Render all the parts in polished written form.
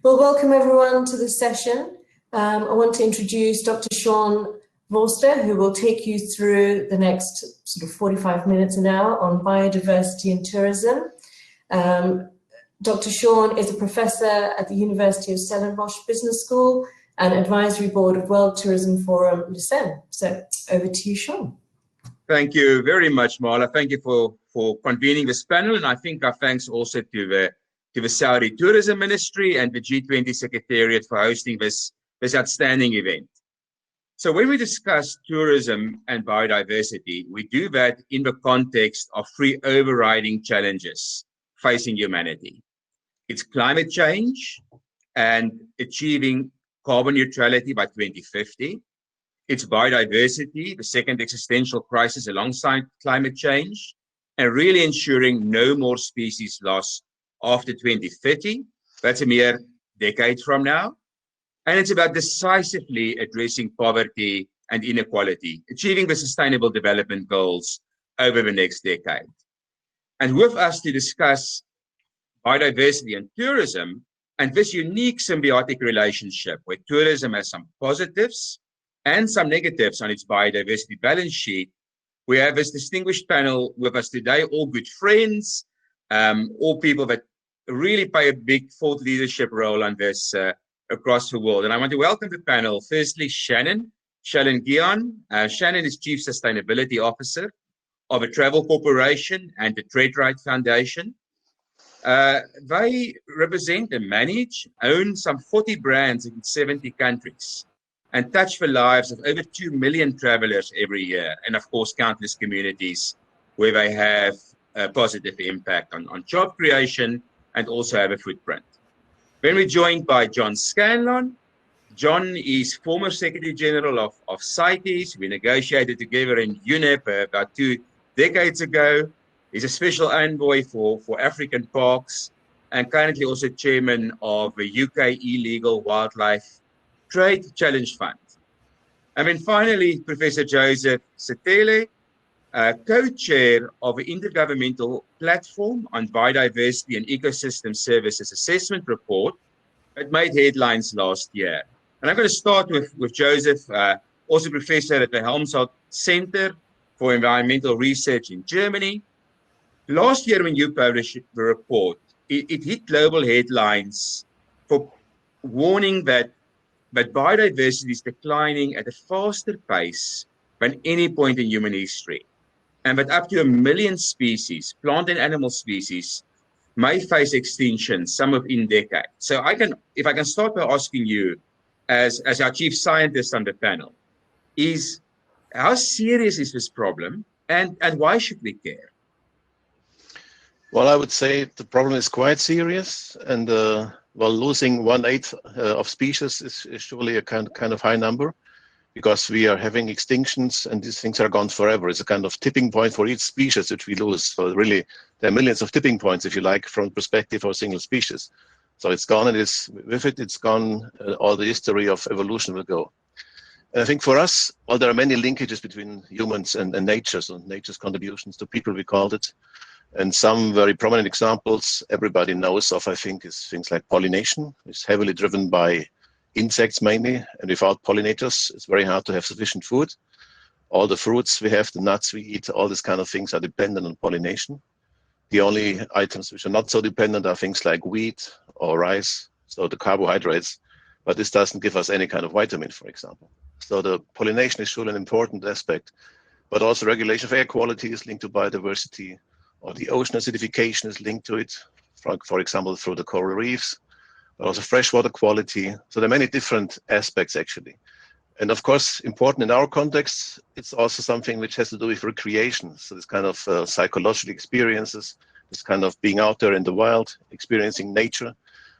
Well, welcome everyone to this session. I want to introduce Dr. Shaun Vorster, who will take you through the next sort of 45 minutes an hour on biodiversity and tourism. Dr. Shaun is a professor at the University of Stellenbosch Business School and advisory board of World Tourism Forum Lucerne. So over to you, Shaun. Thank you very much, Marla. Thank you for convening this panel, and I think our thanks also to the Saudi Tourism Ministry and the G20 Secretariat for hosting this outstanding event. So when we discuss tourism and biodiversity, we do that in the context of three overriding challenges facing humanity. It's climate change and achieving carbon neutrality by 2050. It's biodiversity, the second existential crisis alongside climate change, and really ensuring no more species loss after 2030. That's a mere decade from now. And it's about decisively addressing poverty and inequality, achieving the Sustainable Development Goals over the next decade. And with us to discuss biodiversity and tourism and this unique symbiotic relationship where tourism has some positives and some negatives on its biodiversity balance sheet, we have this distinguished panel with us today, all good friends, all people that really play a big thought leadership role on this across the world. And I want to welcome the panel. Firstly, Shannon Guihan. Shannon is Chief Sustainability Officer of a travel corporation and the TreadRight Foundation. They represent and manage, own some 40 brands in 70 countries and touch the lives of over 2 million travelers every year. And of course, countless communities where they have a positive impact on job creation and also have a footprint. Then we're joined by John Scanlon. John is former Secretary General of CITES. We negotiated together in UNEP about 2 decades ago. He's a special envoy for African parks and currently also chairman of the UK Illegal Wildlife Trade Challenge Fund. And then finally, Professor Josef Settele, co-chair of the Intergovernmental Platform on Biodiversity and Ecosystem Services Assessment Report that made headlines last year. And I'm going to start with Josef, also professor at the Helmholtz Center for Environmental Research in Germany. Last year when you published the report, it hit global headlines for warning that biodiversity is declining at a faster pace than any point in human history, and that up to 1 million species, plant and animal species, may face extinction, some within decades. So if I can start by asking you, as our chief scientist on the panel, is how serious is this problem, and why should we care? Well, I would say the problem is quite serious, and losing 1/8 of species is surely a kind of high number, because we are having extinctions and these things are gone forever. It's a kind of tipping point for each species which we lose. So really, there are millions of tipping points, if you like, from the perspective of a single species. So it's gone, and it's gone. All the history of evolution will go. And I think for us, well, there are many linkages between humans and nature, so nature's contributions to people, we called it. And some very prominent examples everybody knows of, I think, is things like pollination. It's heavily driven by insects mainly, and without pollinators, it's very hard to have sufficient food. All the fruits we have, the nuts we eat, all these kind of things are dependent on pollination. The only items which are not so dependent are things like wheat or rice, so the carbohydrates, but this doesn't give us any kind of vitamin, for example. So the pollination is surely an important aspect, but also regulation of air quality is linked to biodiversity, or the ocean acidification is linked to it, for example, through the coral reefs, but also freshwater quality. So there are many different aspects, actually. And of course, important in our context, it's also something which has to do with recreation. So this kind of psychological experiences, this kind of being out there in the wild, experiencing nature,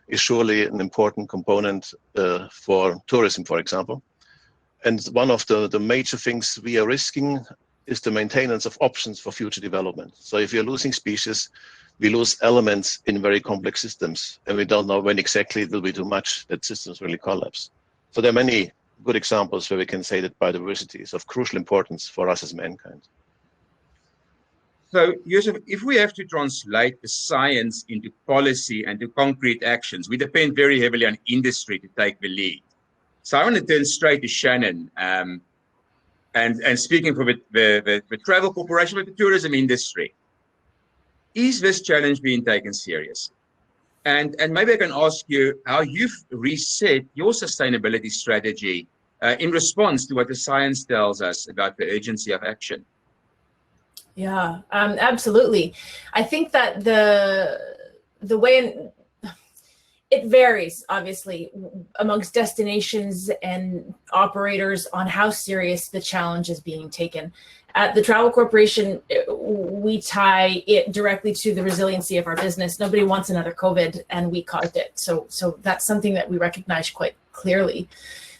is surely an important component for tourism, for example. And one of the major things we are risking is the maintenance of options for future development. So if you're losing species, we lose elements in very complex systems, and we don't know when exactly it will be too much that systems really collapse. So there are many good examples where we can say that biodiversity is of crucial importance for us as mankind. So, Josef, if we have to translate the science into policy and to concrete actions, we depend very heavily on industry to take the lead. So I want to turn straight to Shannon, and speaking for the travel corporation, but the tourism industry. Is this challenge being taken seriously? And maybe I can ask you how you've reset your sustainability strategy in response to what the science tells us about the urgency of action. Yeah, absolutely. I think that the way it varies, obviously, amongst destinations and operators on how serious the challenge is being taken. At the Travel Corporation, we tie it directly to the resiliency of our business. Nobody wants another COVID, and we caused it. So that's something that we recognize quite clearly.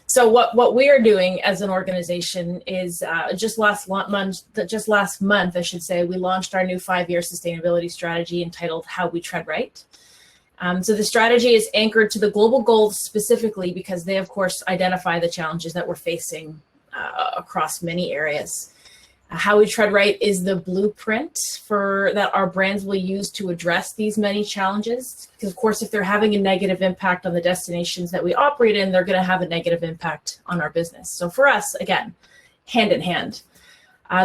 So what we are doing as an organization is just last month, I should say, we launched our new 5-year sustainability strategy entitled How We TreadRight. So the strategy is anchored to the global goals specifically because they, of course, identify the challenges that we're facing across many areas. How We TreadRight is the blueprint that our brands will use to address these many challenges. Because, of course, if they're having a negative impact on the destinations that we operate in, they're going to have a negative impact on our business. So for us, again, hand in hand.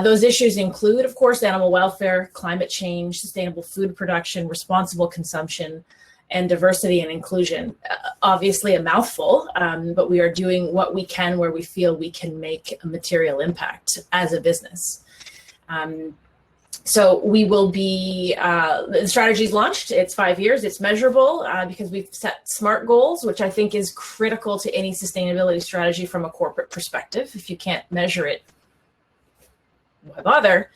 Those issues include, of course, animal welfare, climate change, sustainable food production, responsible consumption, and diversity and inclusion. Obviously a mouthful, but we are doing what we can where we feel we can make a material impact as a business. So we will be, the strategy's launched, it's 5 years, it's measurable because we've set SMART goals, which I think is critical to any sustainability strategy from a corporate perspective. If you can't measure it, why bother?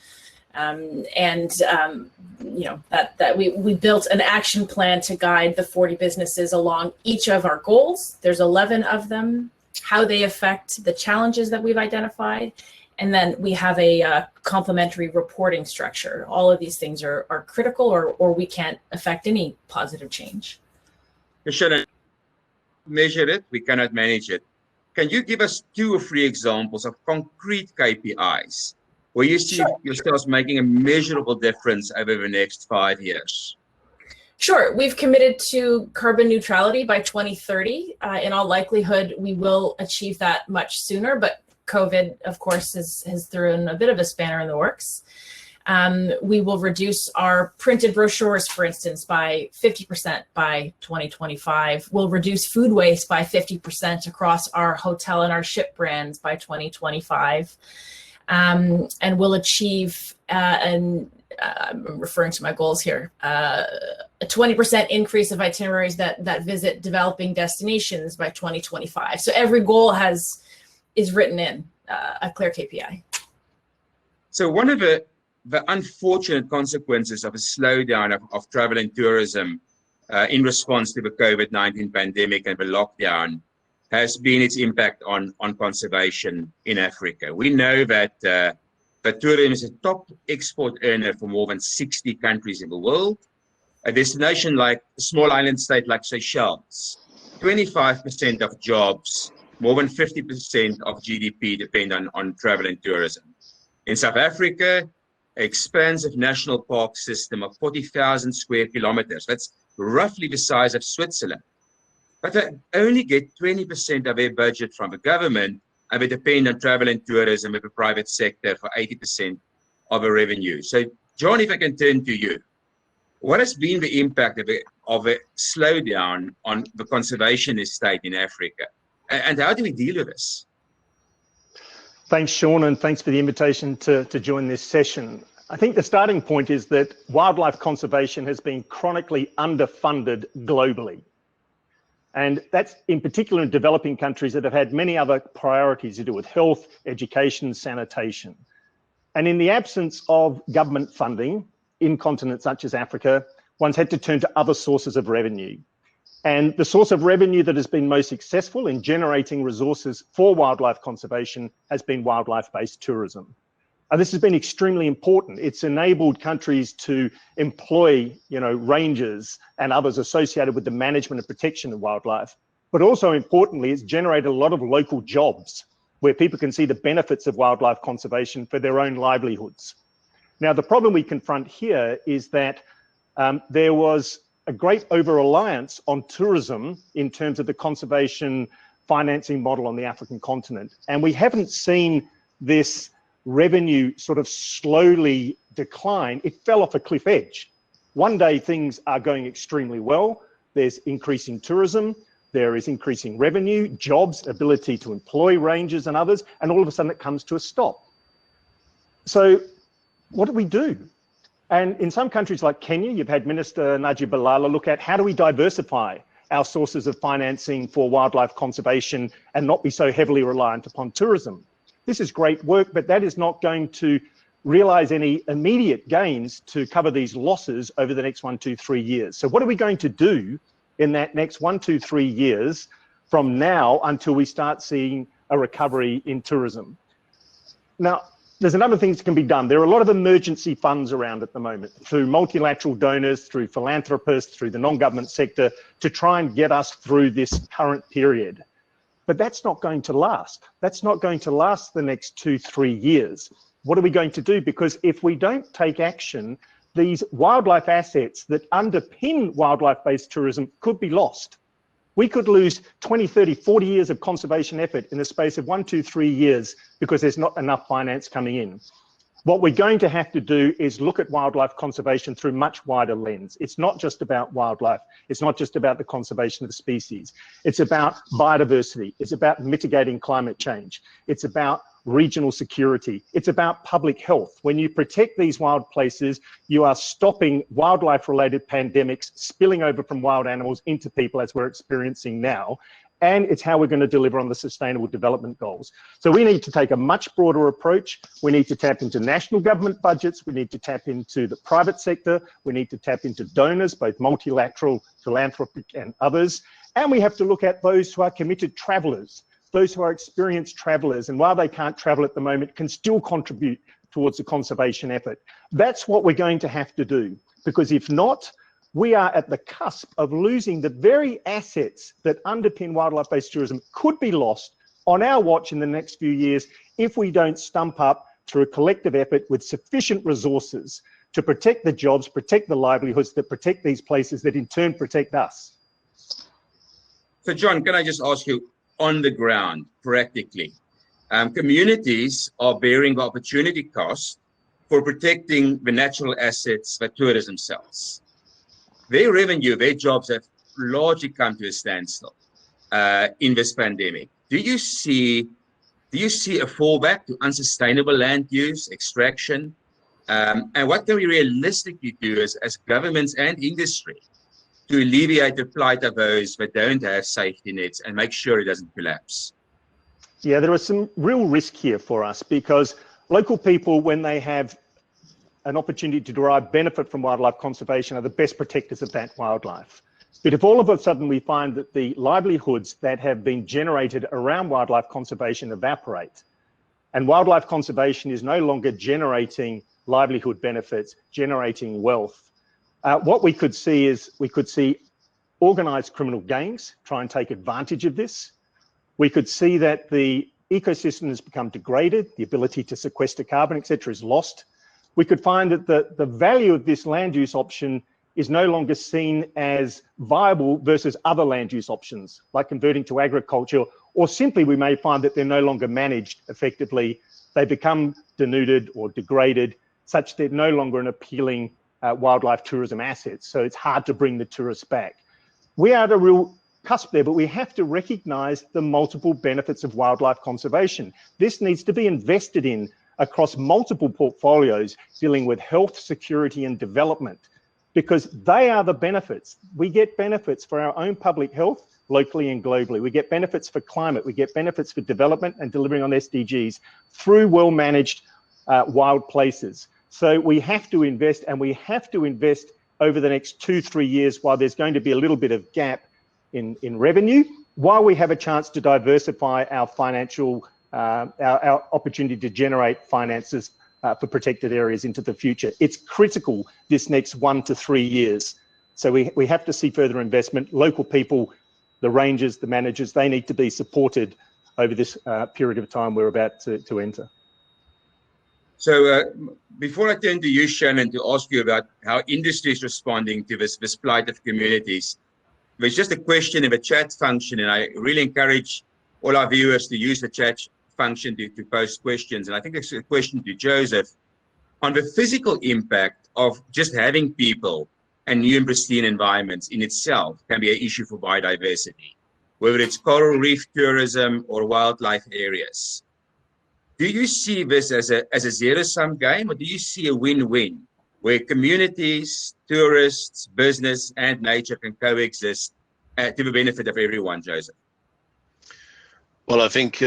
You know, that we built an action plan to guide the 40 businesses along each of our goals. There's 11 of them, how they affect the challenges that we've identified. And then we have a complementary reporting structure. All of these things are critical or we can't affect any positive change. We shouldn't measure it, we cannot manage it. Can you give us 2 or 3 examples of concrete KPIs where you see yourselves making a measurable difference over the next 5 years? Sure. We've committed to carbon neutrality by 2030. In all likelihood, we will achieve that much sooner, but COVID, of course, has thrown a bit of a spanner in the works. We will reduce our printed brochures, for instance, by 50% by 2025. We'll reduce food waste by 50% across our hotel and our ship brands by 2025. And we'll achieve, I'm referring to my goals here, a 20% increase of itineraries that visit developing destinations by 2025. So every goal is written in a clear KPI. So one of the unfortunate consequences of a slowdown of travel and tourism in response to the COVID-19 pandemic and the lockdown has been its impact on conservation in Africa. We know that tourism is a top export earner for more than 60 countries in the world. A destination like a small island state like Seychelles, 25% of jobs, more than 50% of GDP depend on travel and tourism. In South Africa, an expansive national park system of 40,000 square kilometers. That's roughly the size of Switzerland. But they only get 20% of their budget from the government, and they depend on travel and tourism with the private sector for 80% of the revenue. So, John, if I can turn to you, what has been the impact of a slowdown on the conservationist state in Africa? And how do we deal with this? Thanks, Shaun, and thanks for the invitation to join this session. I think the starting point is that wildlife conservation has been chronically underfunded globally. And that's in particular in developing countries that have had many other priorities to do with health, education, sanitation. And in the absence of government funding in continents such as Africa, one's had to turn to other sources of revenue. And the source of revenue that has been most successful in generating resources for wildlife conservation has been wildlife-based tourism. This has been extremely important. It's enabled countries to employ, rangers and others associated with the management and protection of wildlife. But also importantly, it's generated a lot of local jobs where people can see the benefits of wildlife conservation for their own livelihoods. Now, the problem we confront here is that there was a great over-reliance on tourism in terms of the conservation financing model on the African continent. And we haven't seen this revenue sort of slowly decline. It fell off a cliff edge. One day things are going extremely well. There's increasing tourism, there is increasing revenue, jobs, ability to employ rangers and others, and all of a sudden it comes to a stop. So what do we do? And in some countries like Kenya, you've had Minister Najib Balala look at how do we diversify our sources of financing for wildlife conservation and not be so heavily reliant upon tourism. This is great work, but that is not going to realize any immediate gains to cover these losses over the next 1, 2, 3 years. So what are we going to do in that next 1, 2, 3 years from now until we start seeing a recovery in tourism? Now, there's a number of things that can be done. There are a lot of emergency funds around at the moment through multilateral donors, through philanthropists, through the non-government sector to try and get us through this current period. But that's not going to last. That's not going to last the next 2, 3 years. What are we going to do? Because if we don't take action, these wildlife assets that underpin wildlife-based tourism could be lost. We could lose 20, 30, 40 years of conservation effort in the space of 1, 2, 3 years because there's not enough finance coming in. What we're going to have to do is look at wildlife conservation through much wider lens. It's not just about wildlife. It's not just about the conservation of the species. It's about biodiversity. It's about mitigating climate change. It's about regional security. It's about public health. When you protect these wild places, you are stopping wildlife-related pandemics spilling over from wild animals into people as we're experiencing now. And it's how we're going to deliver on the Sustainable Development Goals. So we need to take a much broader approach. We need to tap into national government budgets. We need to tap into the private sector. We need to tap into donors, both multilateral, philanthropic and others. And we have to look at those who are committed travellers, those who are experienced travellers, and while they can't travel at the moment, can still contribute towards the conservation effort. That's what we're going to have to do, because if not, we are at the cusp of losing the very assets that underpin wildlife-based tourism could be lost on our watch in the next few years if we don't stump up through a collective effort with sufficient resources to protect the jobs, protect the livelihoods, that protect these places that in turn protect us. So John, can I just ask you, on the ground, practically, communities are bearing the opportunity cost for protecting the natural assets that tourism sells. Their revenue, their jobs have largely come to a standstill in this pandemic. Do you see a fallback to unsustainable land use, extraction? And what can we realistically do as governments and industry to alleviate the plight of those that don't have safety nets and make sure it doesn't collapse? Yeah, there is some real risk here for us, because local people, when they have an opportunity to derive benefit from wildlife conservation, are the best protectors of that wildlife. But if all of a sudden we find that the livelihoods that have been generated around wildlife conservation evaporate, and wildlife conservation is no longer generating livelihood benefits, generating wealth, what we could see is organized criminal gangs try and take advantage of this. We could see that the ecosystem has become degraded, the ability to sequester carbon, etc., is lost. We could find that the value of this land use option is no longer seen as viable versus other land use options, like converting to agriculture, or simply we may find that they're no longer managed effectively. They become denuded or degraded, such that they're no longer an appealing wildlife tourism asset. So it's hard to bring the tourists back. We are at a real cusp there, but we have to recognize the multiple benefits of wildlife conservation. This needs to be invested in across multiple portfolios dealing with health, security, and development, because they are the benefits. We get benefits for our own public health, locally and globally. We get benefits for climate. We get benefits for development and delivering on SDGs through well-managed wild places. So we have to invest, and we have to invest over the next 2, 3 years, while there's going to be a little bit of gap in revenue, while we have a chance to diversify our financial our opportunity to generate finances for protected areas into the future. It's critical this next 1 to 3 years. So we have to see further investment. Local people, the rangers, the managers, they need to be supported over this period of time we're about to enter. So before I turn to you, Shannon, to ask you about how industry is responding to this plight of communities, there's just a question in the chat function, and I really encourage all our viewers to use the chat function to post questions. And I think it's a question to Josef on the physical impact of just having people and new and pristine environments in itself can be an issue for biodiversity, whether it's coral reef tourism or wildlife areas. Do you see this as a zero-sum game, or do you see a win-win where communities, tourists, business, and nature can coexist to the benefit of everyone, Josef? Well, I think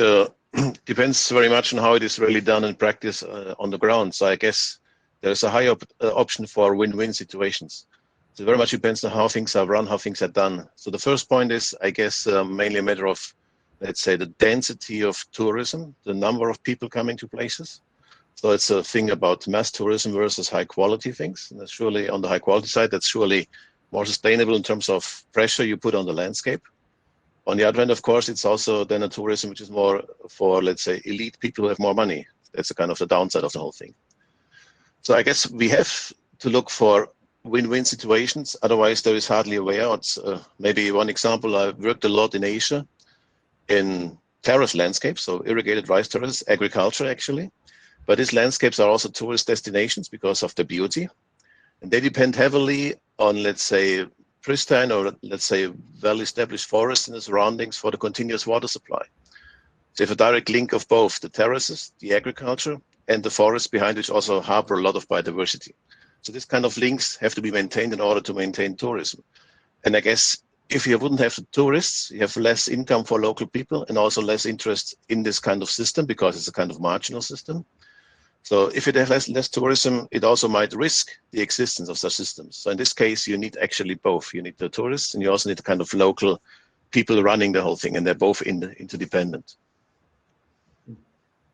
depends very much on how it is really done in practice on the ground. So I guess there's a high option for win-win situations. So very much depends on how things are run, how things are done. So the first point is, I guess, mainly a matter of, let's say, the density of tourism, the number of people coming to places. So it's a thing about mass tourism versus high quality things. And that's surely on the high quality side, that's surely more sustainable in terms of pressure you put on the landscape. On the other hand, of course, it's also then a tourism which is more for, let's say, elite people who have more money. That's a kind of the downside of the whole thing. So I guess we have to look for win-win situations. Otherwise, there is hardly a way out. Maybe one example, I worked a lot in Asia in terrace landscapes, so irrigated rice terraces, agriculture actually. But these landscapes are also tourist destinations because of the beauty. And they depend heavily on, let's say, pristine or, let's say, well-established forests in the surroundings for the continuous water supply. So you have a direct link of both the terraces, the agriculture, and the forests behind which also harbor a lot of biodiversity. So this kind of links have to be maintained in order to maintain tourism. And I guess if you wouldn't have the tourists, you have less income for local people and also less interest in this kind of system because it's a kind of marginal system. So if it has less tourism, it also might risk the existence of such systems. So in this case, you need actually both. You need the tourists and you also need the kind of local people running the whole thing, and they're both interdependent.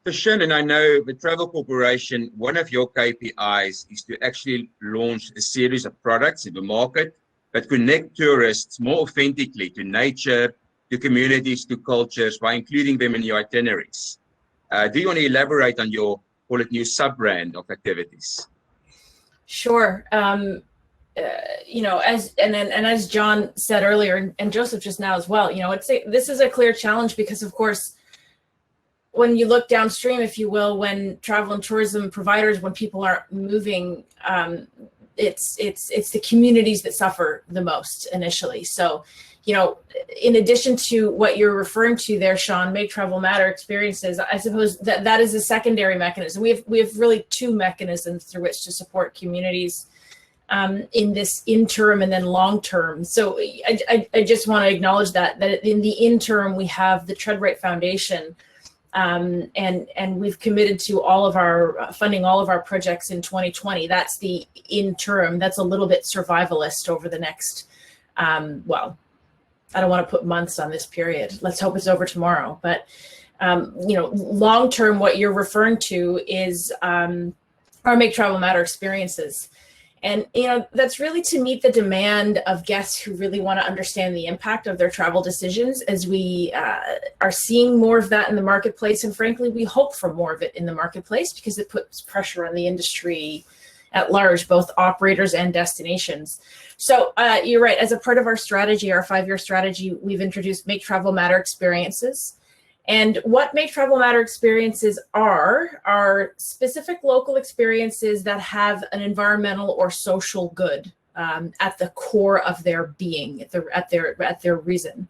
So Shannon, I know the Travel Corporation, one of your KPIs is to actually launch a series of products in the market that connect tourists more authentically to nature, to communities, to cultures, by including them in your itineraries. Do you want to elaborate on your, call it, new sub-brand of activities? Sure. You know, as John said earlier, and Josef just now as well, you know, this is a clear challenge because, of course, when you look downstream, if you will, when travel and tourism providers, when people aren't moving, it's the communities that suffer the most initially. So, you know, in addition to what you're referring to there, Shaun, Make Travel Matter experiences, I suppose that is a secondary mechanism. We have really two mechanisms through which to support communities in this interim and then long term. So I just want to acknowledge that in the interim, we have the TreadRight Foundation, and we've committed to all of our funding all of our projects in 2020. That's the interim. That's a little bit survivalist over the next, well, I don't want to put months on this period. Let's hope it's over tomorrow. But, you know, long term, what you're referring to is our Make Travel Matter experiences. And, you know, that's really to meet the demand of guests who really want to understand the impact of their travel decisions, as we are seeing more of that in the marketplace. And frankly, we hope for more of it in the marketplace because it puts pressure on the industry at large, both operators and destinations. So you're right. As a part of our strategy, our 5-year strategy, we've introduced Make Travel Matter experiences. And what Make Travel Matter experiences are specific local experiences that have an environmental or social good at the core of their being, at their reason.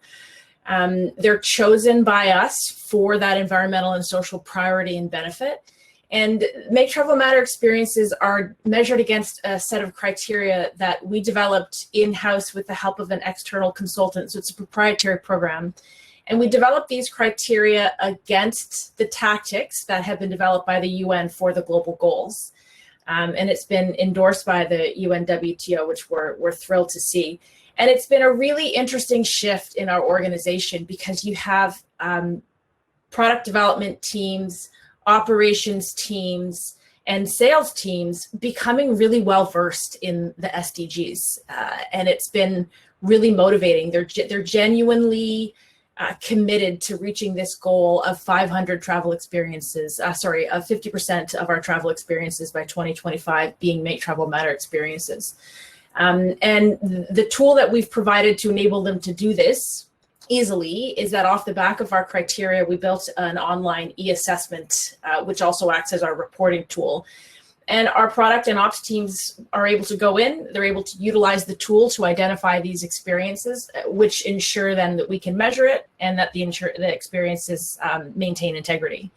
They're chosen by us for that environmental and social priority and benefit. And Make Travel Matter experiences are measured against a set of criteria that we developed in-house with the help of an external consultant. So it's a proprietary program. And we developed these criteria against the tactics that have been developed by the UN for the global goals. And it's been endorsed by the UN WTO, which we're thrilled to see. And it's been a really interesting shift in our organization because you have product development teams, operations teams, and sales teams becoming really well-versed in the SDGs. And it's been really motivating. They're genuinely committed to reaching this goal of 500 travel experiences, of 50% of our travel experiences by 2025 being Make Travel Matter experiences. And the tool that we've provided to enable them to do this easily is that off the back of our criteria, we built an online e-assessment, which also acts as our reporting tool. And our product and ops teams are able to go in, they're able to utilize the tool to identify these experiences, which ensure then that we can measure it and that the experiences maintain integrity.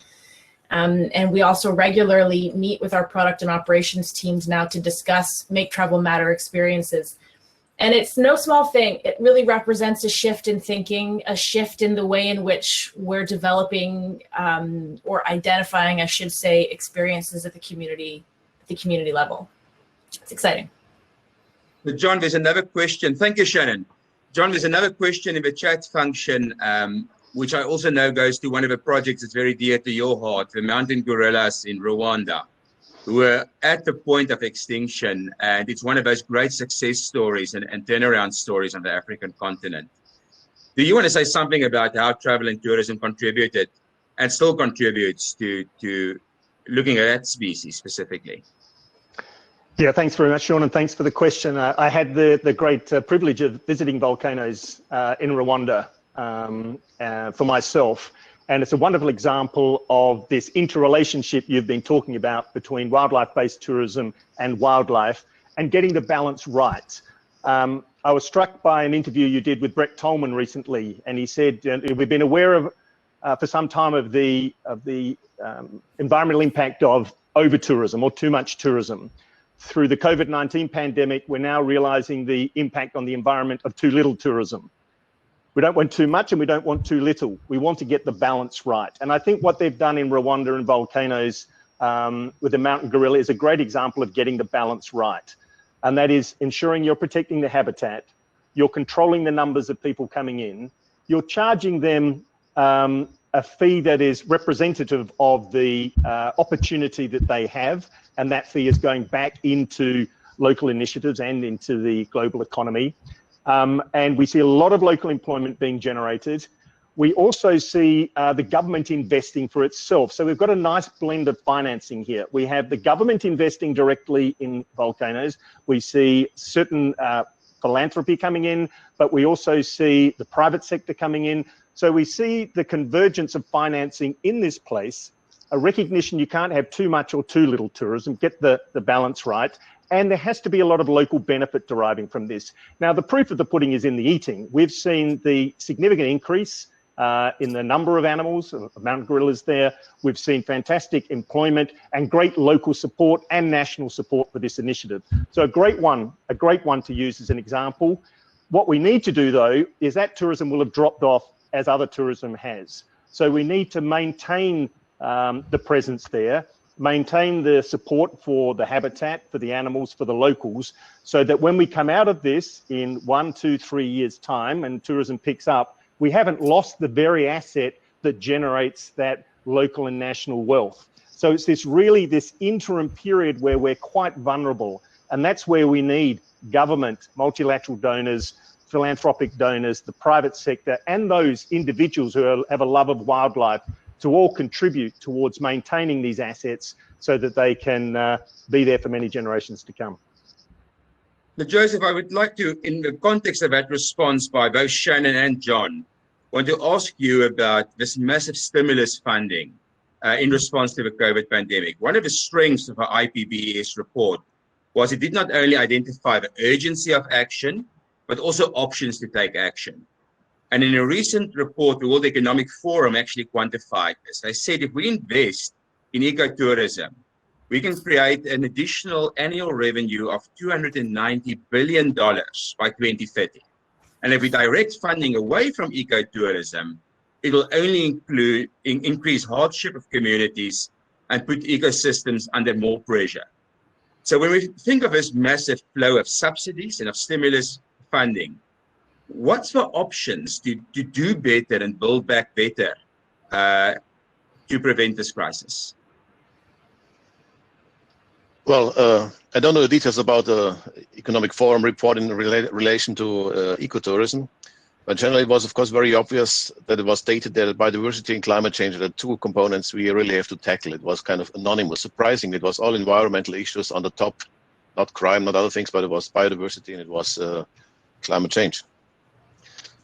And we also regularly meet with our product and operations teams now to discuss Make Travel Matter experiences. And it's no small thing. It really represents a shift in thinking, a shift in the way in which we're developing or identifying, I should say, experiences at the community level. It's exciting. But John, there's another question. Thank you, Shannon. John, there's another question in the chat function, which I also know goes to one of the projects that's very dear to your heart, the mountain gorillas in Rwanda, who are at the point of extinction. And it's one of those great success stories and turnaround stories on the African continent. Do you want to say something about how travel and tourism contributed and still contributes to looking at that species specifically? Yeah, thanks very much, Shaun, and thanks for the question. I had the great privilege of visiting volcanoes in Rwanda for myself, and it's a wonderful example of this interrelationship you've been talking about between wildlife-based tourism and wildlife and getting the balance right. I was struck by an interview you did with Brett Tolman recently, and he said, we've been aware of for some time of the environmental impact of over-tourism or too much tourism. Through the COVID-19 pandemic, we're now realizing the impact on the environment of too little tourism. We don't want too much and we don't want too little. We want to get the balance right. And I think what they've done in Rwanda and volcanoes with the mountain gorilla is a great example of getting the balance right. And that is ensuring you're protecting the habitat, you're controlling the numbers of people coming in, you're charging them a fee that is representative of the opportunity that they have, and that fee is going back into local initiatives and into the global economy. And we see a lot of local employment being generated. We also see the government investing for itself. So we've got a nice blend of financing here. We have the government investing directly in volcanoes. We see certain philanthropy coming in, but we also see the private sector coming in. So we see the convergence of financing in this place, a recognition you can't have too much or too little tourism, get the balance right. And there has to be a lot of local benefit deriving from this. Now, the proof of the pudding is in the eating. We've seen the significant increase in the number of animals, mountain gorillas there. We've seen fantastic employment and great local support and national support for this initiative. So a great one to use as an example. What we need to do, though, is that tourism will have dropped off as other tourism has. So we need to maintain the presence there, maintain the support for the habitat, for the animals, for the locals, so that when we come out of this in 1, 2, 3 years' time and tourism picks up, we haven't lost the very asset that generates that local and national wealth. So it's this interim period where we're quite vulnerable, and that's where we need government, multilateral donors, philanthropic donors, the private sector, and those individuals who have a love of wildlife to all contribute towards maintaining these assets so that they can be there for many generations to come. Now, Josef, I would like to, in the context of that response by both Shannon and John, want to ask you about this massive stimulus funding in response to the COVID pandemic. One of the strengths of our IPBES report was it did not only identify the urgency of action, but also options to take action. And in a recent report, the World Economic Forum actually quantified this. They said if we invest in ecotourism, we can create an additional annual revenue of $290 billion by 2030. And if we direct funding away from ecotourism, it will only increase hardship of communities and put ecosystems under more pressure. So when we think of this massive flow of subsidies and of stimulus funding, what's the options to do better and build back better to prevent this crisis? Well, I don't know the details about the Economic Forum report in relation to ecotourism, But generally, it was, of course, very obvious that it was stated that biodiversity and climate change are the two components we really have to tackle. It was kind of anonymous. Surprisingly, it was all environmental issues on the top, not crime, not other things, but it was biodiversity and it was climate change.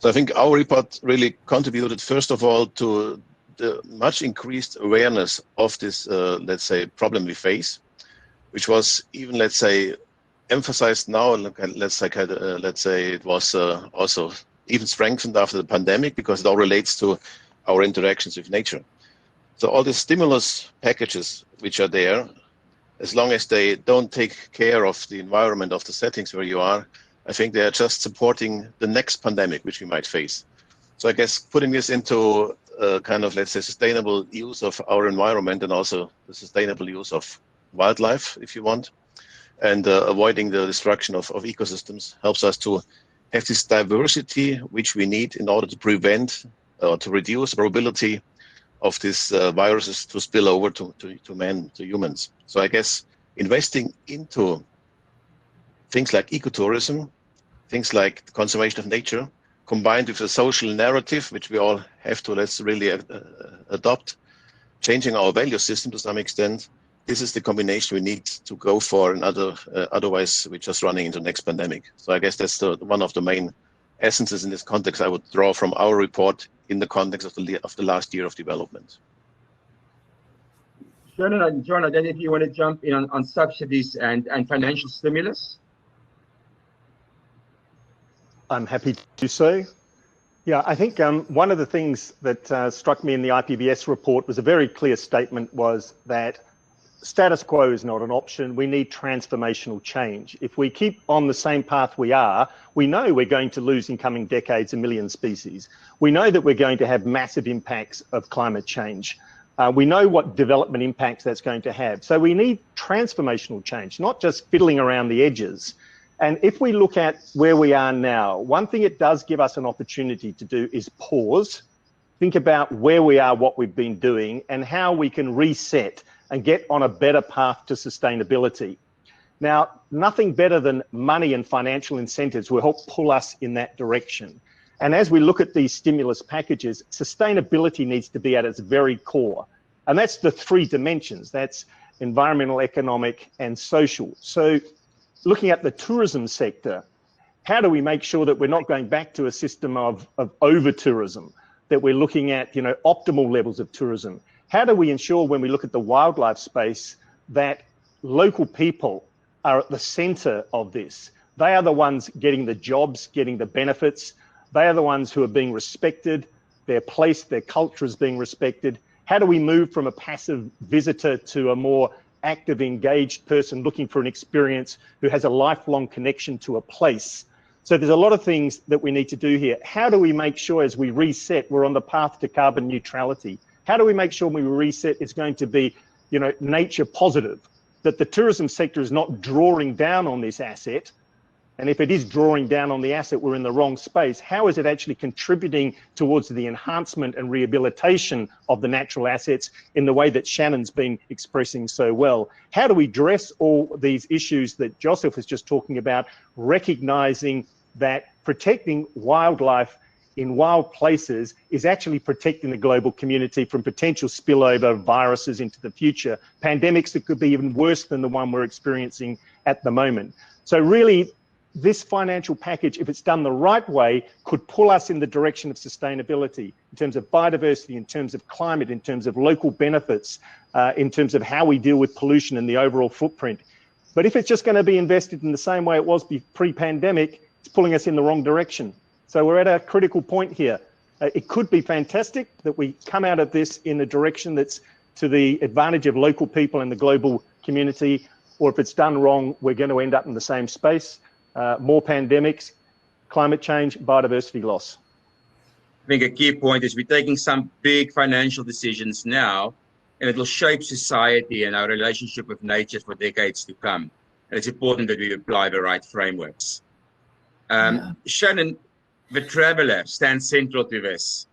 So I think our report really contributed, first of all, to the much increased awareness of this, let's say, problem we face, which was even, let's say, emphasized now. Let's say it was also even strengthened after the pandemic because it all relates to our interactions with nature. So all the stimulus packages which are there, as long as they don't take care of the environment of the settings where you are, I think they are just supporting the next pandemic which we might face. So I guess putting this into kind of, let's say, sustainable use of our environment and also the sustainable use of wildlife, if you want, and avoiding the destruction of ecosystems helps us to have this diversity which we need in order to prevent or to reduce the probability of these viruses to spill over to humans. So I guess investing into things like ecotourism, things like the conservation of nature, combined with a social narrative, which we all have to really adopt, changing our value system to some extent, this is the combination we need to go for, and otherwise we're just running into the next pandemic. So I guess that's one of the main essences in this context I would draw from our report in the context of the last year of development. Shannon and John, I don't know if you want to jump in on subsidies and financial stimulus. I'm happy to do so. Yeah, I think one of the things that struck me in the IPBES report was a very clear statement was that status quo is not an option. We need transformational change. If we keep on the same path we are, we know we're going to lose in coming decades 1 million species. We know that we're going to have massive impacts of climate change. We know what development impacts that's going to have. So we need transformational change, not just fiddling around the edges. And if we look at where we are now, one thing it does give us an opportunity to do is pause, think about where we are, what we've been doing, and how we can reset and get on a better path to sustainability. Now, nothing better than money and financial incentives will help pull us in that direction. And as we look at these stimulus packages, sustainability needs to be at its very core. And that's the 3 dimensions. That's environmental, economic, and social. So looking at the tourism sector, how do we make sure that we're not going back to a system of over-tourism, that we're looking at, optimal levels of tourism? How do we ensure when we look at the wildlife space that local people are at the center of this? They are the ones getting the jobs, getting the benefits. They are the ones who are being respected. Their place, their culture is being respected. How do we move from a passive visitor to a more active, engaged person looking for an experience who has a lifelong connection to a place? So there's a lot of things that we need to do here. How do we make sure as we reset, we're on the path to carbon neutrality? How do we make sure when we reset, it's going to be, nature positive, that the tourism sector is not drawing down on this asset? And if it is drawing down on the asset, we're in the wrong space. How is it actually contributing towards the enhancement and rehabilitation of the natural assets in the way that Shannon's been expressing so well? How do we address all these issues that Josef was just talking about, recognizing that protecting wildlife in wild places is actually protecting the global community from potential spillover viruses into the future, pandemics that could be even worse than the one we're experiencing at the moment. So really, this financial package, if it's done the right way, could pull us in the direction of sustainability in terms of biodiversity, in terms of climate, in terms of local benefits, in terms of how we deal with pollution and the overall footprint. But if it's just going to be invested in the same way it was pre-pandemic, it's pulling us in the wrong direction. So we're at a critical point here. It could be fantastic that we come out of this in a direction that's to the advantage of local people and the global community, or if it's done wrong, we're going to end up in the same space. More pandemics, climate change, biodiversity loss. I think a key point is we're taking some big financial decisions now, and it will shape society and our relationship with nature for decades to come. And it's important that we apply the right frameworks. Shannon, the traveler stands central to this.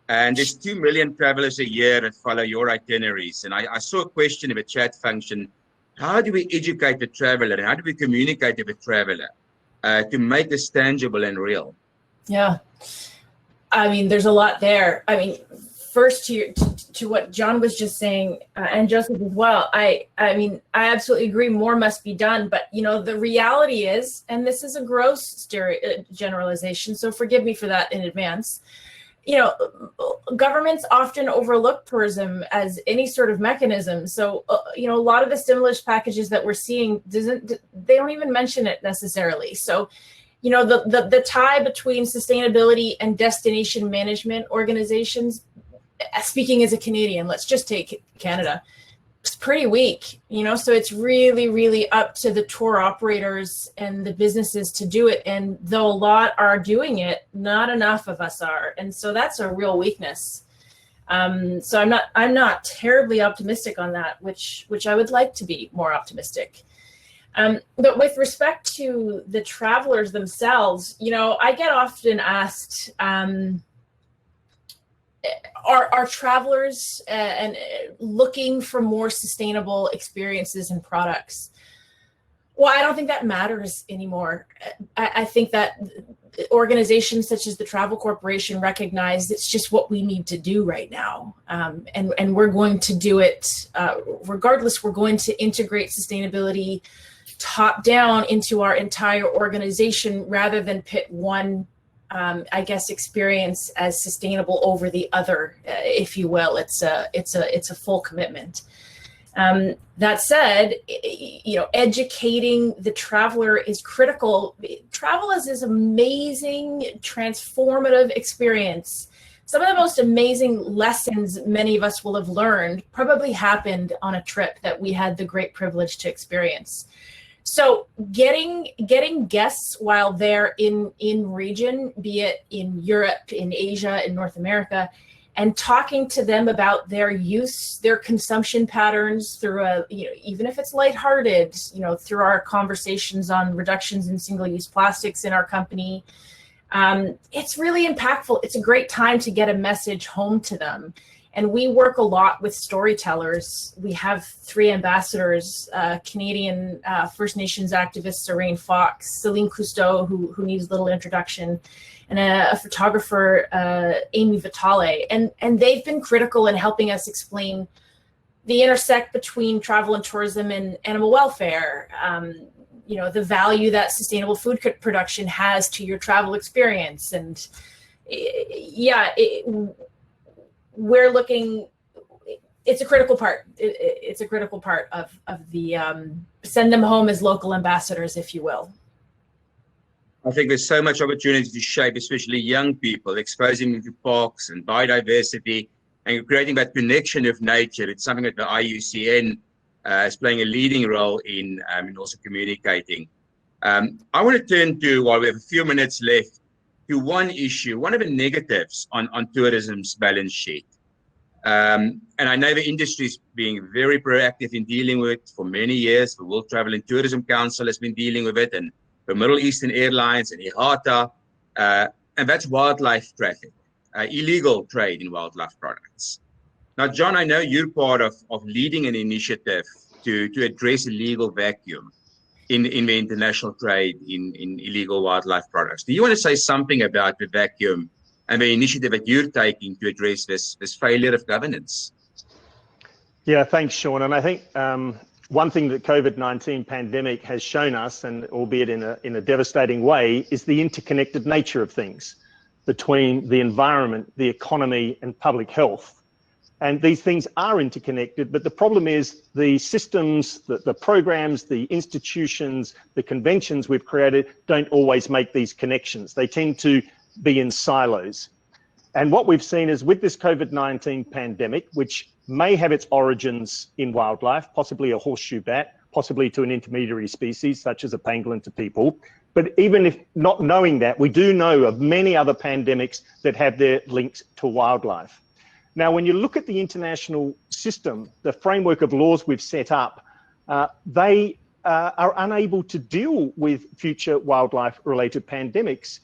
And there's 2 million travelers a year that follow your itineraries. And I saw a question in the chat function. How do we educate the traveler? And how do we communicate with the traveler to make this tangible and real? Yeah. I mean, there's a lot there. I mean, first to what John was just saying, and Joseph as well, I mean, I absolutely agree, more must be done. But, you know, the reality is, and this is a gross generalization, so forgive me for that in advance, you know, governments often overlook tourism as any sort of mechanism. So, you know, a lot of the stimulus packages that we're seeing, they don't even mention it necessarily. So, you know, the tie between sustainability and destination management organizations, speaking as a Canadian, let's just take Canada, it's pretty weak, you know, so it's really, really up to the tour operators and the businesses to do it. And though a lot are doing it, not enough of us are. And so that's a real weakness. So I'm not terribly optimistic on that, which I would like to be more optimistic. But with respect to the travelers themselves, you know, I get often asked, are travelers and looking for more sustainable experiences and products? Well, I don't think that matters anymore. I think that organizations such as the Travel Corporation recognize it's just what we need to do right now. And we're going to do it regardless. We're going to integrate sustainability top down into our entire organization rather than pit one I guess, experience as sustainable over the other, if you will. It's a full commitment. That said, you know, educating the traveler is critical. Travel is this amazing, transformative experience. Some of the most amazing lessons many of us will have learned probably happened on a trip that we had the great privilege to experience. So getting guests while they're in region, be it in Europe, in Asia, in North America, and talking to them about their use, their consumption patterns through you know, even if it's lighthearted, you know, through our conversations on reductions in single-use plastics in our company, it's really impactful. It's a great time to get a message home to them. And we work a lot with storytellers. We have 3 ambassadors, Canadian First Nations activist, Serene Fox, Celine Cousteau, who needs little introduction, and a photographer, Amy Vitale. And they've been critical in helping us explain the intersect between travel and tourism and animal welfare, you know, the value that sustainable food production has to your travel experience. And yeah, we're looking, it's a critical part. It's a critical part of the, send them home as local ambassadors, if you will. I think there's so much opportunity to shape, especially young people, exposing them to parks and biodiversity and creating that connection with nature. It's something that the IUCN is playing a leading role in also communicating. I want to turn to, while we have a few minutes left, to one issue, one of the negatives on tourism's balance sheet. And I know the industry is being very proactive in dealing with it for many years. The World Travel and Tourism Council has been dealing with it, and the Middle Eastern Airlines and IATA, and that's wildlife traffic, illegal trade in wildlife products. Now, John, I know you're part of leading an initiative to address a legal vacuum in the international trade in illegal wildlife products. Do you want to say something about the vacuum and the initiative that you're taking to address this failure of governance? Yeah, thanks, Shaun. And I think one thing that COVID-19 pandemic has shown us, and albeit in a devastating way, is the interconnected nature of things between the environment, the economy, and public health. And these things are interconnected, but the problem is the systems, the programs, the institutions, the conventions we've created don't always make these connections. They tend to be in silos. And what we've seen is with this COVID-19 pandemic, which may have its origins in wildlife, possibly a horseshoe bat, possibly to an intermediary species such as a pangolin to people. But even if not knowing that, we do know of many other pandemics that have their links to wildlife. Now, when you look at the international system, the framework of laws we've set up, they are unable to deal with future wildlife-related pandemics.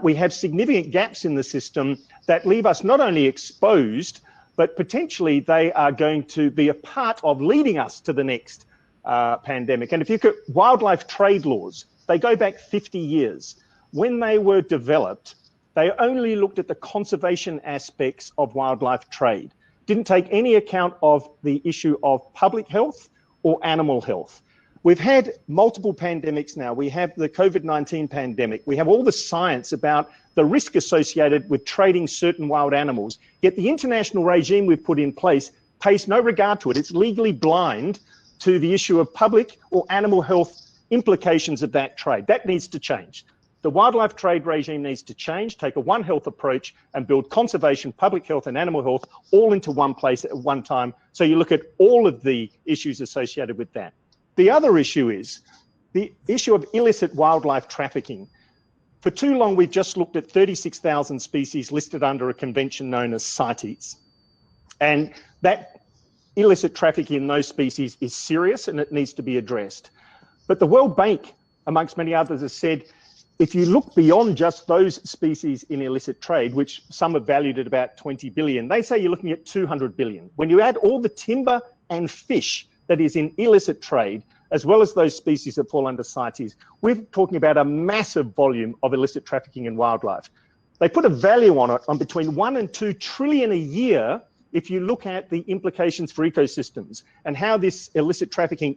We have significant gaps in the system that leave us not only exposed, but potentially they are going to be a part of leading us to the next pandemic. And if you look at wildlife trade laws, they go back 50 years. When they were developed, They only looked at the conservation aspects of wildlife trade, didn't take any account of the issue of public health or animal health. We've had multiple pandemics now. We have the COVID-19 pandemic. We have all the science about the risk associated with trading certain wild animals. Yet the international regime we've put in place pays no regard to it. It's legally blind to the issue of public or animal health implications of that trade. That needs to change. The wildlife trade regime needs to change, take a One Health approach and build conservation, public health and animal health all into one place at one time. So you look at all of the issues associated with that. The other issue is the issue of illicit wildlife trafficking. For too long, we've just looked at 36,000 species listed under a convention known as CITES. And that illicit trafficking in those species is serious and it needs to be addressed. But the World Bank, amongst many others, has said, if you look beyond just those species in illicit trade, which some are valued at about 20 billion, they say you're looking at 200 billion. When you add all the timber and fish that is in illicit trade, as well as those species that fall under CITES, we're talking about a massive volume of illicit trafficking in wildlife. They put a value on it on between 1 and 2 trillion a year if you look at the implications for ecosystems and how this illicit trafficking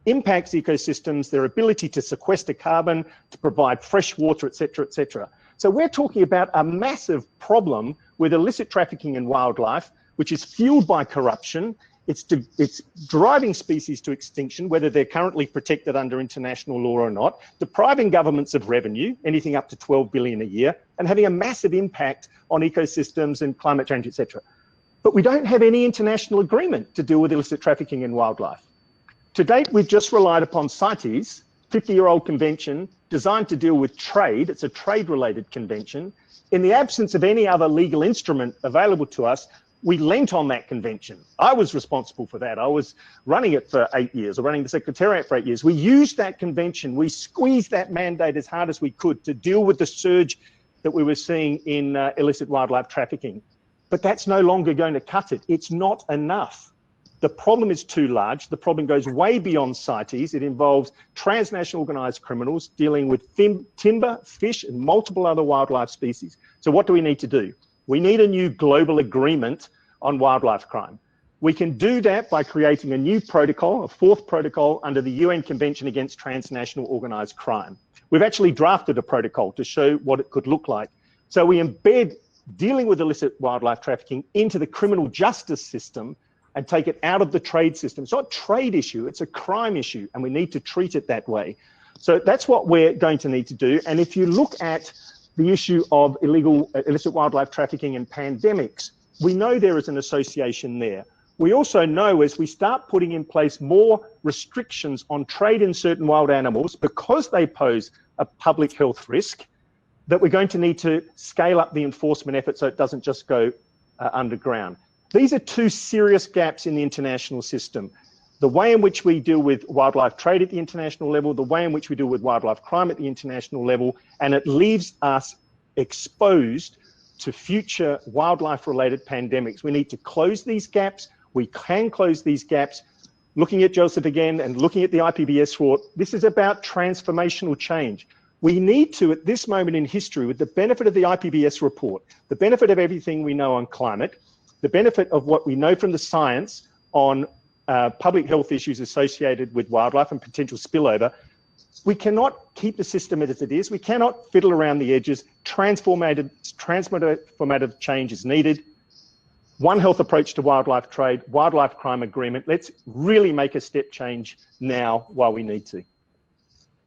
impacts ecosystems, their ability to sequester carbon, to provide fresh water, et cetera, et cetera. So we're talking about a massive problem with illicit trafficking in wildlife, which is fueled by corruption. It's driving species to extinction, whether they're currently protected under international law or not, depriving governments of revenue, anything up to 12 billion a year, and having a massive impact on ecosystems and climate change, et cetera. But we don't have any international agreement to deal with illicit trafficking in wildlife. To date, we've just relied upon CITES, 50-year-old convention designed to deal with trade. It's a trade-related convention. In the absence of any other legal instrument available to us, we lent on that convention. I was responsible for that. I was running it for 8 years, or running the Secretariat for 8 years. We used that convention. We squeezed that mandate as hard as we could to deal with the surge that we were seeing in illicit wildlife trafficking. But that's no longer going to cut it. It's not enough. The problem is too large. The problem goes way beyond CITES. It involves transnational organised criminals dealing with timber, fish, and multiple other wildlife species. So what do we need to do? We need a new global agreement on wildlife crime. We can do that by creating a new protocol, a 4th protocol under the UN Convention Against Transnational Organised Crime. We've actually drafted a protocol to show what it could look like. So we embed dealing with illicit wildlife trafficking into the criminal justice system and take it out of the trade system. It's not a trade issue, it's a crime issue, and we need to treat it that way. So that's what we're going to need to do. And if you look at the issue of illicit wildlife trafficking and pandemics, we know there is an association there. We also know as we start putting in place more restrictions on trade in certain wild animals because they pose a public health risk, that we're going to need to scale up the enforcement effort so it doesn't just go underground. These are 2 serious gaps in the international system. The way in which we deal with wildlife trade at the international level, the way in which we deal with wildlife crime at the international level, and it leaves us exposed to future wildlife-related pandemics. We need to close these gaps. We can close these gaps. Looking at Josef again and looking at the IPBES report, this is about transformational change. We need to, at this moment in history, with the benefit of the IPBES report, the benefit of everything we know on climate, the benefit of what we know from the science on public health issues associated with wildlife and potential spillover, we cannot keep the system as it is. We cannot fiddle around the edges. Transformative change is needed. One Health approach to wildlife trade, wildlife crime agreement. Let's really make a step change now while we need to.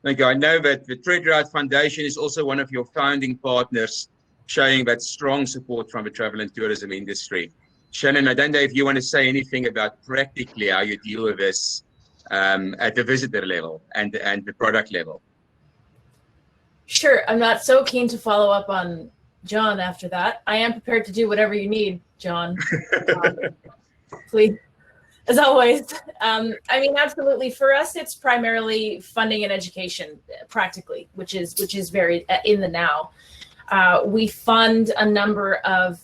Thank you. I know that the TreadRight Foundation is also one of your founding partners, showing that strong support from the travel and tourism industry. Shannon, I don't know if you want to say anything about practically how you deal with this at the visitor level and the product level. Sure. I'm not so keen to follow up on John after that. I am prepared to do whatever you need, John. Please, as always. I mean, absolutely. For us, it's primarily funding and education, practically, which is very in the now. We fund a number of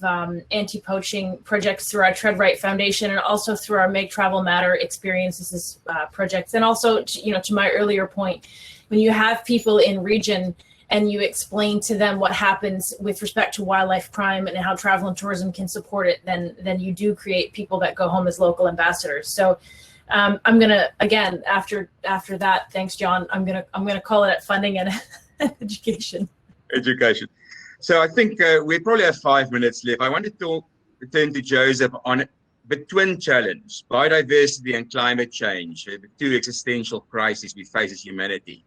anti-poaching projects through our TreadRight Foundation and also through our Make Travel Matter experiences projects. And also, to my earlier point, when you have people in region and you explain to them what happens with respect to wildlife crime and how travel and tourism can support it, then you do create people that go home as local ambassadors. So I'm gonna, again, after that, thanks, John, I'm gonna call it at funding and education. Education. So I think we probably have 5 minutes left. I want to turn to Josef on the twin challenge, biodiversity and climate change, the two existential crises we face as humanity.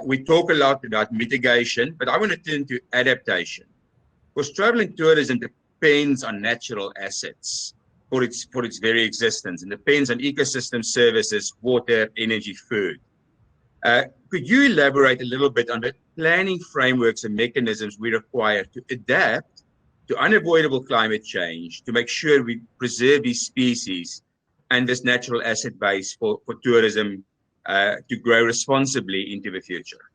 We talk a lot about mitigation, but I want to turn to adaptation. Because travel and tourism depends on natural assets for its very existence, and depends on ecosystem services, water, energy, food. Could you elaborate a little bit on the planning frameworks and mechanisms we require to adapt to unavoidable climate change, to make sure we preserve these species and this natural asset base for tourism to grow responsibly into the future?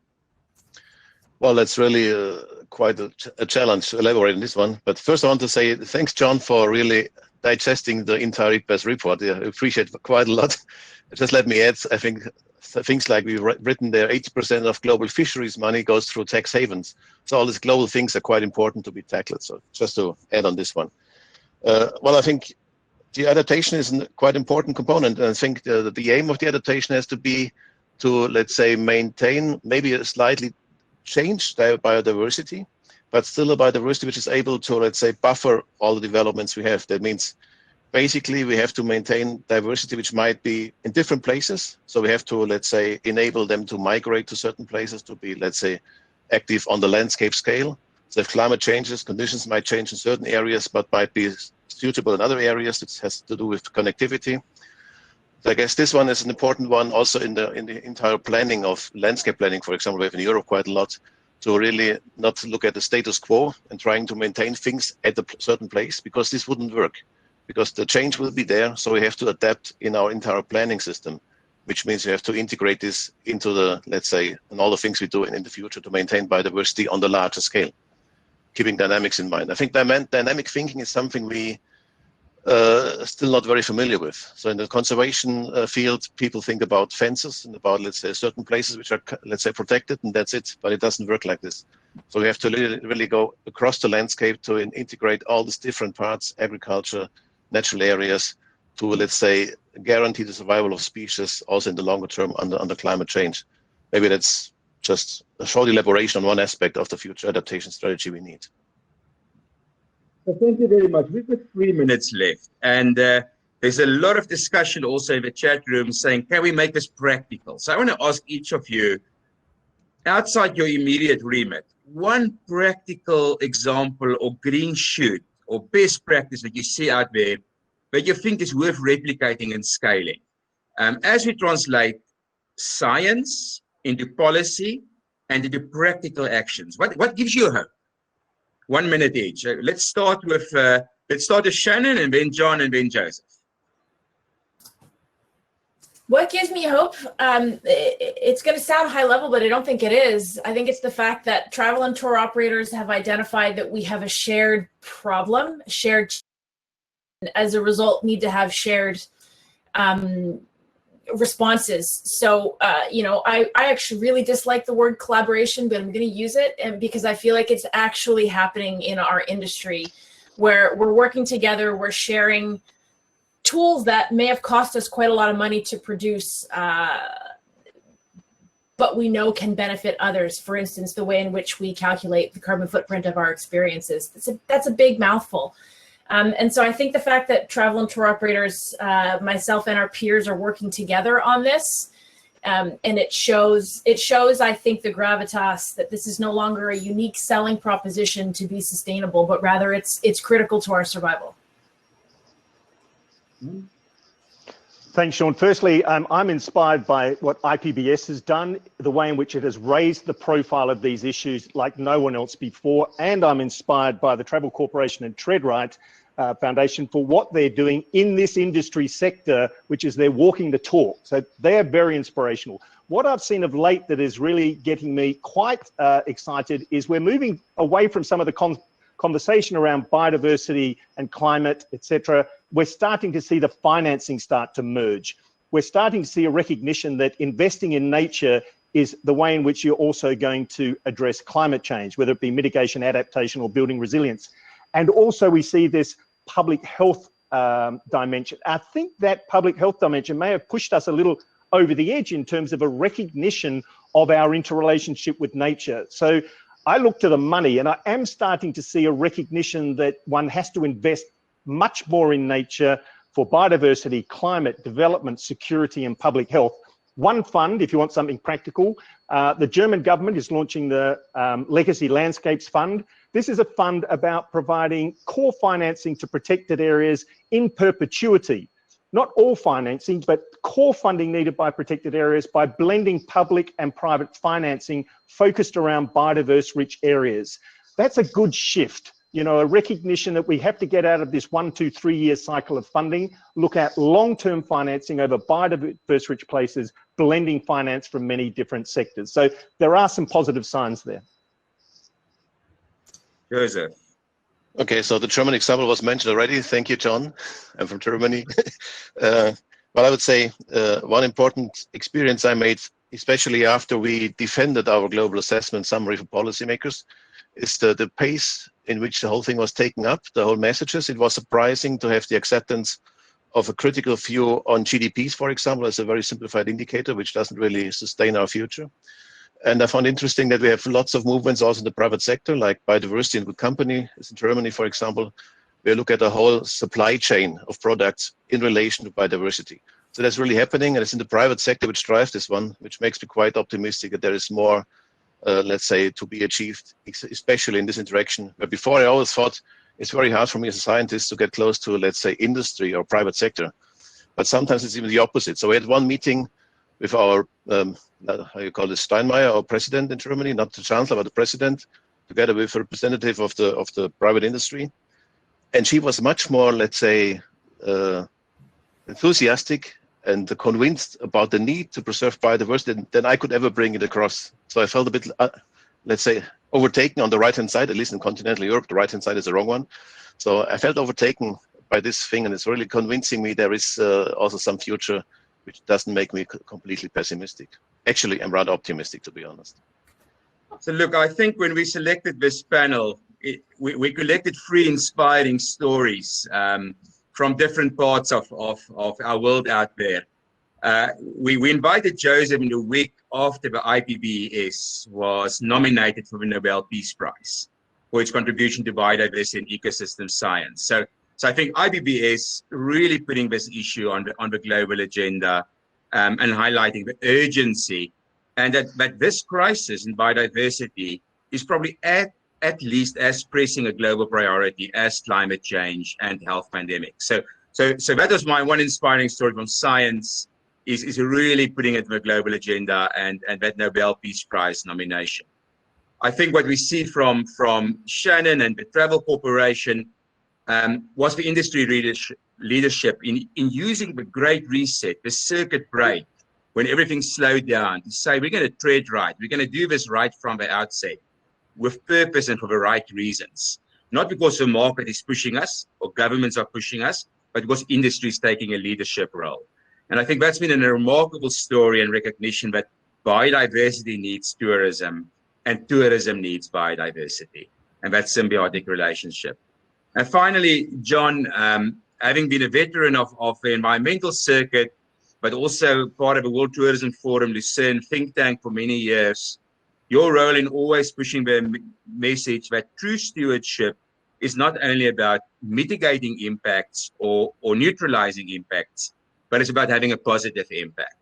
Well, that's really quite a challenge to elaborate on this one. But first I want to say thanks, John, for really digesting the entire IPBES report. Yeah, I appreciate it quite a lot. Just let me add, I think things like we've written there, 80% of global fisheries money goes through tax havens. So all these global things are quite important to be tackled. So just to add on this one. Well, I think the adaptation is a quite important component. And I think the aim of the adaptation has to be to, let's say, maintain maybe a slightly changed biodiversity, but still a biodiversity which is able to, let's say, buffer all the developments we have. That means basically we have to maintain diversity which might be in different places. So we have to, let's say, enable them to migrate to certain places, to be, let's say, active on the landscape scale. So if climate changes, conditions might change in certain areas, but might be suitable in other areas. It has to do with connectivity. So I guess this one is an important one also in the entire planning of landscape planning. For example, we have in Europe quite a lot to really not look at the status quo and trying to maintain things at a certain place, because this wouldn't work, because the change will be there. So we have to adapt in our entire planning system, which means you have to integrate this into the, let's say, and all the things we do in the future to maintain biodiversity on the larger scale, keeping dynamics in mind. I think dynamic thinking is something we still not very familiar with. So in the conservation field, people think about fences and about, let's say, certain places which are, let's say, protected, and that's it. But it doesn't work like this. So we have to really go across the landscape to integrate all these different parts, agriculture, natural areas, to, let's say, guarantee the survival of species also in the longer term under climate change. Maybe that's just a short elaboration on one aspect of the future adaptation strategy we need. So thank you very much. We've got 3 minutes left, and there's a lot of discussion also in the chat room saying, can we make this practical? So I want to ask each of you, outside your immediate remit, one practical example or green shoot or best practice that you see out there that you think is worth replicating and scaling. As we translate science into policy and into practical actions, what gives you hope? 1 minute each. Let's start with Shannon, and then John, and then Josef. What gives me hope? It's going to sound high level, but I don't think it is. I think it's the fact that travel and tour operators have identified that we have a shared problem, and as a result need to have shared responses. So, I actually really dislike the word collaboration, but I'm going to use it, and because I feel like it's actually happening in our industry, where we're working together, we're sharing tools that may have cost us quite a lot of money to produce, but we know can benefit others. For instance, the way in which we calculate the carbon footprint of our experiences. That's a big mouthful. And so I think the fact that travel and tour operators, myself and our peers, are working together on this, and it shows, I think, the gravitas that this is no longer a unique selling proposition to be sustainable, but rather it's critical to our survival. Thanks, Shaun. Firstly, I'm inspired by what IPBES has done, the way in which it has raised the profile of these issues like no one else before, and I'm inspired by the Travel Corporation and TreadRight Foundation for what they're doing in this industry sector, which is they're walking the talk. So they're very inspirational. What I've seen of late that is really getting me quite excited is we're moving away from some of the conversation around biodiversity and climate, etc. We're starting to see the financing start to merge. We're starting to see a recognition that investing in nature is the way in which you're also going to address climate change, whether it be mitigation, adaptation, or building resilience. And also we see this public health dimension. I think that public health dimension may have pushed us a little over the edge in terms of a recognition of our interrelationship with nature. So I look to the money, and I am starting to see a recognition that one has to invest much more in nature for biodiversity, climate, development, security, and public health. One fund, if you want something practical, the German government is launching the Legacy Landscapes Fund. This is a fund about providing core financing to protected areas in perpetuity. Not all financing, but core funding needed by protected areas by blending public and private financing focused around biodiverse rich areas. That's a good shift. You know, a recognition that we have to get out of this 1, 2, 3 year cycle of funding, look at long-term financing over biodiverse rich places, blending finance from many different sectors. So there are some positive signs there. Josef. Okay, so the German example was mentioned already. Thank you, John. I'm from Germany. Well, I would say one important experience I made, especially after we defended our global assessment summary for policymakers, is the pace in which the whole thing was taken up, the whole messages. It was surprising to have the acceptance of a critical view on GDPs, for example, as a very simplified indicator, which doesn't really sustain our future. And I found interesting that we have lots of movements also in the private sector, like Biodiversity and Good Company, as in Germany, for example, where look at the whole supply chain of products in relation to biodiversity. So that's really happening, and it's in the private sector which drives this one, which makes me quite optimistic that there is more, let's say, to be achieved, especially in this interaction. But before, I always thought it's very hard for me as a scientist to get close to, let's say, industry or private sector. But sometimes it's even the opposite. So we had one meeting with our, how you call it, Steinmeier, our president in Germany, not the chancellor, but the president, together with a representative of the private industry. And she was much more, let's say, enthusiastic and convinced about the need to preserve biodiversity than I could ever bring it across. So I felt a bit, let's say, overtaken on the right-hand side, at least in continental Europe. The right-hand side is the wrong one. So I felt overtaken by this thing, and it's really convincing me there is also some future, which doesn't make me completely pessimistic. Actually, I'm rather optimistic, to be honest. So look, I think when we selected this panel, we collected 3 inspiring stories from different parts of our world out there. We invited Josef in the week after the IPBES was nominated for the Nobel Peace Prize for its contribution to biodiversity and ecosystem science. So I think IPBES really putting this issue on the global agenda and highlighting the urgency, and that this crisis in biodiversity is probably at least as pressing a global priority as climate change and health pandemic. So that was my one inspiring story from science, is really putting it on the global agenda and that Nobel Peace Prize nomination. I think what we see from Shannon and the Travel Corporation was the industry leadership in using the Great Reset, the circuit break, when everything slowed down, to say we're going to tread right, we're going to do this right from the outset, with purpose and for the right reasons. Not because the market is pushing us or governments are pushing us, but because industry is taking a leadership role. And I think that's been a remarkable story and recognition that biodiversity needs tourism and tourism needs biodiversity, and that symbiotic relationship. And finally, John, having been a veteran of the environmental circuit, but also part of the World Tourism Forum Lucerne think tank for many years, your role in always pushing the message that true stewardship is not only about mitigating impacts or neutralizing impacts, but it's about having a positive impact,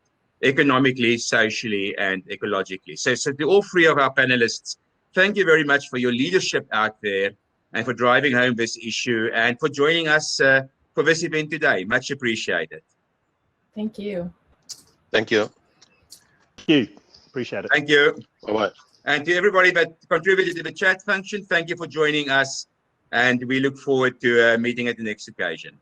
economically, socially, and ecologically. So to all 3 of our panelists, thank you very much for your leadership out there and for driving home this issue and for joining us for this event today. Much appreciated. Thank you. Thank you. Thank you. Appreciate it. Thank you. Bye-bye. And to everybody that contributed to the chat function, thank you for joining us. And we look forward to meeting at the next occasion.